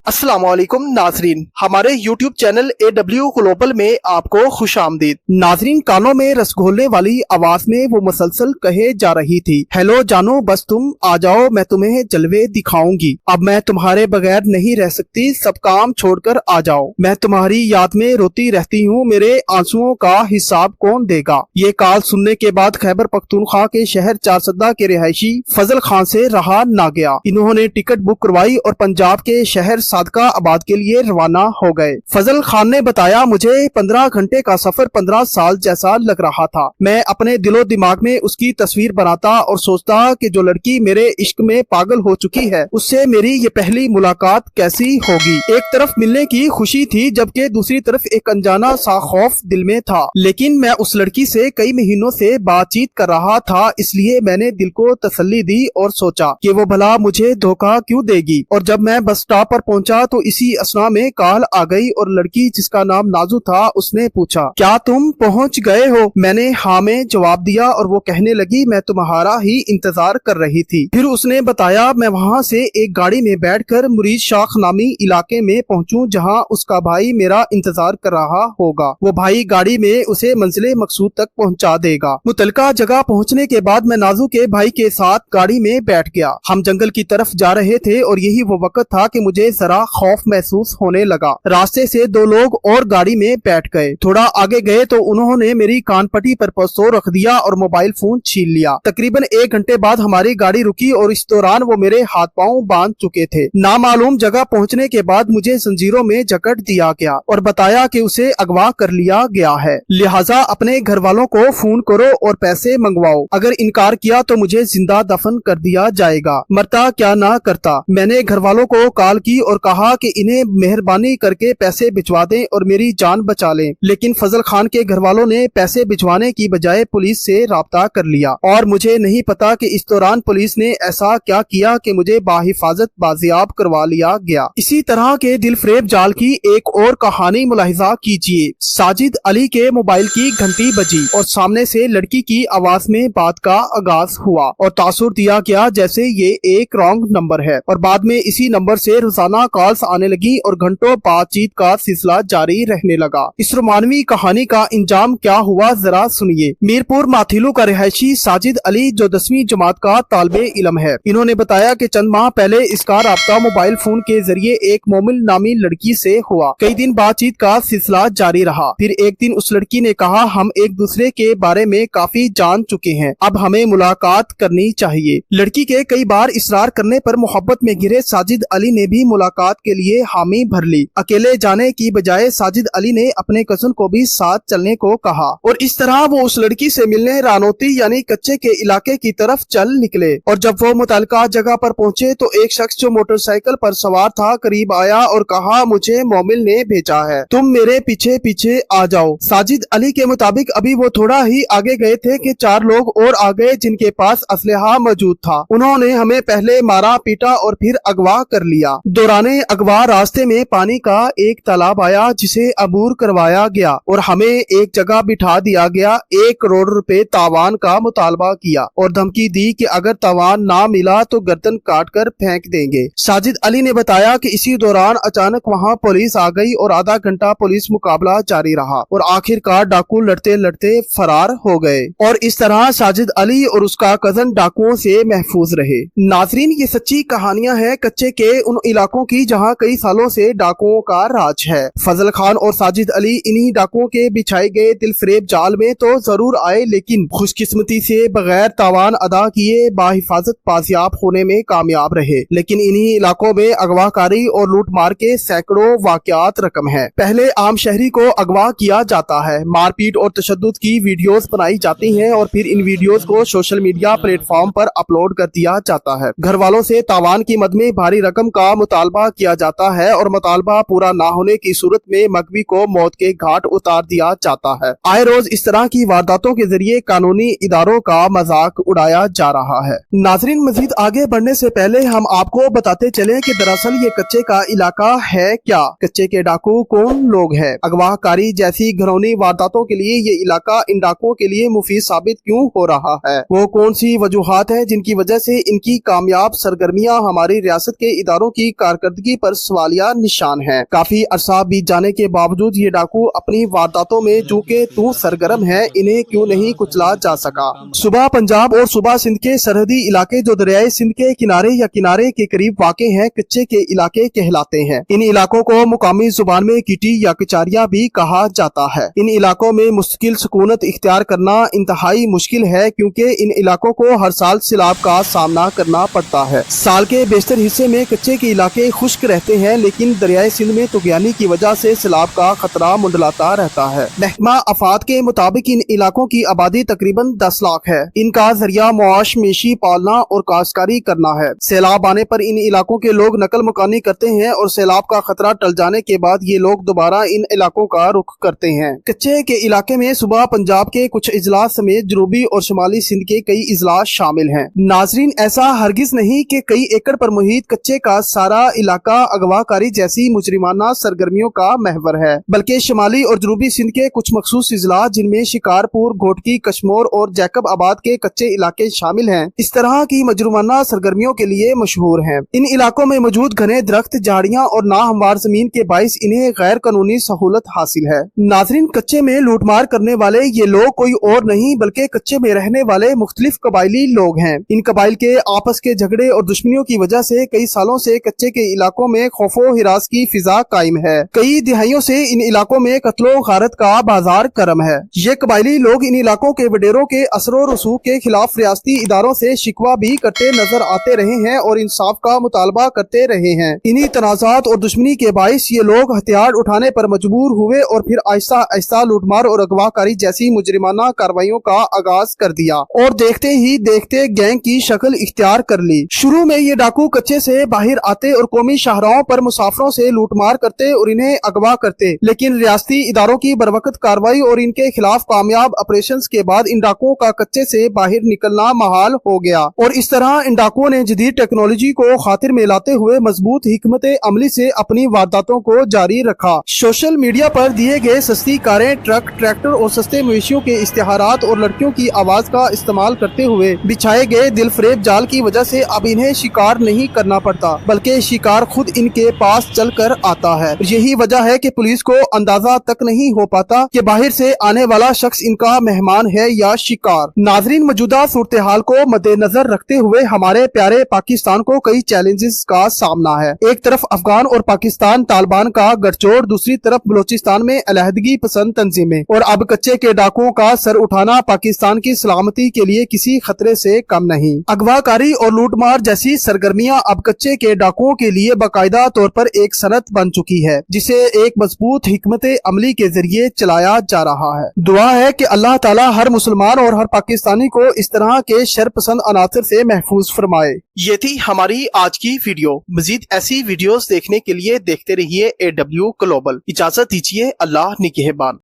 अस्सलाम वालेकुम नाजरीन, हमारे YouTube चैनल AW ग्लोबल में आपको खुश आमदीद। नाजरीन, कानों में रसगोले वाली आवाज में वो मुसलसल कहे जा रही थी, हेलो जानो बस तुम आ जाओ, मैं तुम्हें जलवे दिखाऊंगी। अब मैं तुम्हारे बगैर नहीं रह सकती, सब काम छोड़कर आ जाओ। मैं तुम्हारी याद में रोती रहती हूँ, मेरे आंसुओं का हिसाब कौन देगा। ये कॉल सुनने के बाद खैबर पख्तूनख्वा के शहर चारसदा के रिहायशी फजल खान से रहा ना गया। इन्होंने टिकट बुक करवाई और पंजाब के शहर सादका आबाद के लिए रवाना हो गए। फजल खान ने बताया, मुझे 15 घंटे का सफर 15 साल जैसा लग रहा था। मैं अपने दिलो दिमाग में उसकी तस्वीर बनाता और सोचता कि जो लड़की मेरे इश्क में पागल हो चुकी है, उससे मेरी ये पहली मुलाकात कैसी होगी। एक तरफ मिलने की खुशी थी, जबकि दूसरी तरफ एक अनजाना सा खौफ दिल में था। लेकिन मैं उस लड़की से कई महीनों से बातचीत कर रहा था, इसलिए मैंने दिल को तसल्ली दी और सोचा कि वो भला मुझे धोखा क्यों देगी। और जब मैं बस स्टॉप पर पहुंचा तो इसी असना में कॉल आ गई और लड़की जिसका नाम नाजू था उसने पूछा, क्या तुम पहुंच गए हो। मैंने हाँ में जवाब दिया और वो कहने लगी, मैं तुम्हारा ही इंतजार कर रही थी। फिर उसने बताया, मैं वहाँ से एक गाड़ी में बैठकर मुरीद शाख नामी इलाके में पहुँचूं, जहाँ उसका भाई मेरा इंतजार कर रहा होगा। वो भाई गाड़ी में उसे मंजिले मकसूद तक पहुँचा देगा। मुतलका जगह पहुँचने के बाद मैं नाजू के भाई के साथ गाड़ी में बैठ गया। हम जंगल की तरफ जा रहे थे और यही वो वक्त था कि मुझे जरा खौफ महसूस होने लगा। रास्ते से दो लोग और गाड़ी में बैठ गए। थोड़ा आगे गए तो उन्होंने मेरी कान पट्टी पर पसो रख दिया और मोबाइल फोन छीन लिया। तकरीबन 1 घंटे बाद हमारी गाड़ी रुकी और इस दौरान वो मेरे हाथ पांव बांध चुके थे। नामालूम जगह पहुंचने के बाद मुझे जंजीरों में जकड़ दिया गया और बताया कि उसे अगवा कर लिया गया है, लिहाजा अपने घर वालों को फोन करो और पैसे मंगवाओ। अगर इनकार किया तो मुझे जिंदा दफन कर दिया जाएगा, मरता क्या ना करता। मैंने घर वालों को कॉल की और कहा कि इन्हें मेहरबानी करके पैसे भिजवा दें और मेरी जान बचा लें। लेकिन फजल खान के घर वालों ने पैसे भिजवाने की बजाय पुलिस से राब्ता कर लिया और मुझे नहीं पता कि इस दौरान पुलिस ने ऐसा क्या किया कि मुझे बाहिफाजत बाजियाब करवा लिया गया। इसी तरह के दिल फरेब जाल की एक और कहानी मुलाहिजा कीजिए। साजिद अली के मोबाइल की घंटी बजी और सामने से लड़की की आवाज में बात का आगाज हुआ और तासुर दिया गया जैसे ये एक रॉन्ग नंबर है। और बाद में इसी नंबर से रोजाना कॉल्स आने लगी और घंटों बातचीत का सिलसिला जारी रहने लगा। इस रोमानवी कहानी का इंजाम क्या हुआ जरा सुनिए। मीरपुर माथिलू का रिहायशी साजिद अली जो 10वीं जमात का तालिबे इल्म है, इन्होंने बताया कि चंद माह पहले इसका राब्ता मोबाइल फोन के जरिए एक मोमिल नामी लड़की से हुआ। कई दिन बातचीत का सिलसिला जारी रहा। फिर एक दिन उस लड़की ने कहा, हम एक दूसरे के बारे में काफी जान चुके हैं, अब हमें मुलाकात करनी चाहिए। लड़की के कई बार इसरार करने पर मोहब्बत में घिरे साजिद अली ने भी मुलाकात के लिए हामी भर ली। अकेले जाने की बजाय साजिद अली ने अपने कजन को भी साथ चलने को कहा और इस तरह वो उस लड़की से मिलने रानोती यानी कच्चे के इलाके की तरफ चल निकले। और जब वो मुतल्लिका जगह पर पहुंचे तो एक शख्स जो मोटरसाइकिल पर सवार था करीब आया और कहा, मुझे मोमिल ने भेजा है, तुम मेरे पीछे पीछे आ जाओ। साजिद अली के मुताबिक अभी वो थोड़ा ही आगे गए थे कि 4 लोग और आ गए जिनके पास असलहा मौजूद था। उन्होंने हमें पहले मारा पीटा और फिर अगवा कर लिया। दौराने अगवा रास्ते में पानी का एक तालाब आया जिसे अबूर करवाया गया और हमें एक जगह बिठा दिया गया। 1 करोड़ रुपए तावान का मुतालबा किया और धमकी दी कि अगर तावान ना मिला तो गर्दन काट कर फेंक देंगे। साजिद अली ने बताया कि इसी दौरान अचानक वहां पुलिस आ गई और आधा घंटा पुलिस मुकाबला जारी रहा और आखिरकार डाकू लड़ते लड़ते फरार हो गए और इस तरह साजिद अली और उसका कजन डाकुओं से महफूज रहे। नाजरीन, ये सच्ची कहानियां हैं कच्चे के उन इलाकों की जहां कई सालों से डाकुओं का राज है। फजल खान और साजिद अली इन्हीं डाकुओं के बिछाए गए दिल फरेब जाल में तो जरूर आए, लेकिन खुशकिस्मती से बगैर तावान अदा किए बाहिफाजत बाजियाब होने में कामयाब रहे। लेकिन इन्हीं इलाकों में अगवाकारी और लूटमार के सैकड़ों वाकयात रकम है। पहले आम शहरी को अगवा किया जाता है, मारपीट और तशद्दुद की वीडियोस बनाई जाती हैं और फिर इन वीडियोस को सोशल मीडिया प्लेटफॉर्म पर अपलोड कर दिया जाता है। घर वालों से तावान की मद में भारी रकम का मुतालबा किया जाता है और मुतालबा पूरा ना होने की सूरत में मगवी को मौत के घाट उतार दिया जाता है। आए रोज इस तरह की वारदातों के जरिए कानूनी इदारों का मजाक उड़ाया जा रहा है। नाजरीन, मजीद आगे बढ़ने से पहले हम आपको बताते चले कि दरअसल ये कच्चे का इलाका है क्या, कच्चे के डाकू कौन लोग हैं, अगवाकारी जैसी घरौनी वारदातों के लिए ये इलाका इन डाकुओं के लिए मुफीद साबित क्यों हो रहा है, वो कौन सी वजूहात है जिनकी वजह से इनकी कामयाब सरगर्मियां हमारी रियासत के इदारों की कारकर्दगी کارکردگی پر سوالیہ نشان ہے۔ کافی عرصہ بیت جانے کے باوجود یہ ڈاکو اپنی وارداتوں میں چونکہ سرگرم ہے، انہیں کیوں نہیں کچلا جا سکا۔ صوبہ پنجاب اور صوبہ سندھ کے سرحدی علاقے جو دریائے سندھ کے کنارے یا کنارے کے قریب واقع ہیں، کچے کے علاقے کہلاتے ہیں۔ ان علاقوں کو مقامی زبان میں کیٹی یا کچاریا بھی کہا جاتا ہے۔ ان علاقوں میں مستقل سکونت اختیار کرنا انتہائی مشکل ہے، کیونکہ ان علاقوں کو ہر سال سیلاب کا سامنا کرنا پڑتا ہے۔ سال کے بیشتر حصے میں کچے کے علاقے خشک رہتے ہیں، لیکن دریائے سندھ میں طغیانی کی وجہ سے سیلاب کا خطرہ منڈلاتا رہتا ہے۔ محکمہ آفات کے مطابق ان علاقوں کی آبادی تقریباً 10 لاکھ ہے۔ ان کا ذریعہ معاش میشی پالنا اور کاشتکاری کرنا ہے۔ سیلاب آنے پر ان علاقوں کے لوگ نقل مکانی کرتے ہیں اور سیلاب کا خطرہ ٹل جانے کے بعد یہ لوگ دوبارہ ان علاقوں کا رخ کرتے ہیں۔ کچے کے علاقے میں صوبہ پنجاب کے کچھ اضلاع سمیت جنوبی اور شمالی سندھ کے کئی اضلاع شامل ہیں۔ ناظرین، ایسا ہرگز نہیں کہ کئی ایکڑ پر محیط کچے کا سارا علاقہ اغوا کاری جیسی مجرمانہ سرگرمیوں کا محور ہے، بلکہ شمالی اور جنوبی سندھ کے کچھ مخصوص اضلاع جن میں شکارپور، گھوٹکی، کشمور اور جیکب آباد کے کچے علاقے شامل ہیں، اس طرح کی مجرمانہ سرگرمیوں کے لیے مشہور ہیں۔ ان علاقوں میں موجود گھنے درخت، جھاڑیاں اور ناہموار زمین کے باعث انہیں غیر قانونی سہولت حاصل ہے۔ ناظرین، کچے میں لوٹ مار کرنے والے یہ لوگ کوئی اور نہیں بلکہ کچے میں رہنے والے مختلف قبائلی لوگ ہیں۔ ان قبائل کے آپس کے جھگڑے اور دشمنیوں کی وجہ سے کئی سالوں سے کچے کے علاقوں میں خوف و ہراس کی فضا قائم ہے۔ کئی دہائیوں سے ان علاقوں میں قتل و غارت کا بازار گرم ہے۔ یہ قبائلی لوگ ان علاقوں کے وڈیروں کے اثر و رسوخ کے خلاف ریاستی اداروں سے شکوہ بھی کرتے نظر آتے رہے ہیں اور انصاف کا مطالبہ کرتے رہے ہیں۔ انہی تنازعات اور دشمنی کے باعث یہ لوگ ہتھیار اٹھانے پر مجبور ہوئے اور پھر آہستہ آہستہ لوٹ مار اور اغوا کاری جیسی مجرمانہ کارروائیوں کا آغاز کر دیا اور دیکھتے ہی دیکھتے گینگ کی شکل اختیار کر لی۔ شروع میں یہ ڈاکو کچے سے باہر آتے اور قومی شاہراہوں پر مسافروں سے لوٹ مار کرتے اور انہیں اغوا کرتے، لیکن ریاستی اداروں کی بروقت کارروائی اور ان کے خلاف کامیاب آپریشنز کے بعد ان ڈاکوؤں کا کچے سے باہر نکلنا محال ہو گیا، اور اس طرح ان ڈاکوؤں نے جدید ٹیکنالوجی کو خاطر میں لاتے ہوئے مضبوط حکمت عملی سے اپنی وارداتوں کو جاری رکھا۔ سوشل میڈیا پر دیے گئے سستی کاریں، ٹرک، ٹریکٹر اور سستے مویشیوں کے اشتہارات اور لڑکیوں کی آواز کا استعمال کرتے ہوئے بچھائے گئے دل فریب جال کی وجہ سے اب انہیں شکار نہیں کرنا پڑتا بلکہ شکار خود ان کے پاس چل کر آتا ہے۔ یہی وجہ ہے کہ پولیس کو اندازہ تک نہیں ہو پاتا کہ باہر سے آنے والا شخص ان کا مہمان ہے یا شکار۔ ناظرین، موجودہ صورتحال کو مد نظر رکھتے ہوئے ہمارے پیارے پاکستان کو کئی چیلنجز کا سامنا ہے۔ ایک طرف افغان اور پاکستان طالبان کا گٹھجوڑ، دوسری طرف بلوچستان میں علیحدگی پسند تنظیمیں، اور اب کچے کے ڈاکوؤں کا سر اٹھانا پاکستان کی سلامتی کے لیے کسی خطرے سے کم نہیں۔ اغوا کاری اور لوٹ مار جیسی سرگرمیاں اب کچے کے ڈاکوؤں کے لیے باقاعدہ طور پر ایک صنعت بن چکی ہے، جسے ایک مضبوط حکمت عملی کے ذریعے چلایا جا رہا ہے۔ دعا ہے کہ اللہ تعالی ہر مسلمان اور ہر پاکستانی کو اس طرح کے شر پسند عناصر سے محفوظ فرمائے۔ یہ تھی ہماری آج کی ویڈیو۔ مزید ایسی ویڈیوز دیکھنے کے لیے دیکھتے رہیے AW گلوبل۔ اجازت دیجیے، اللہ نگہبان۔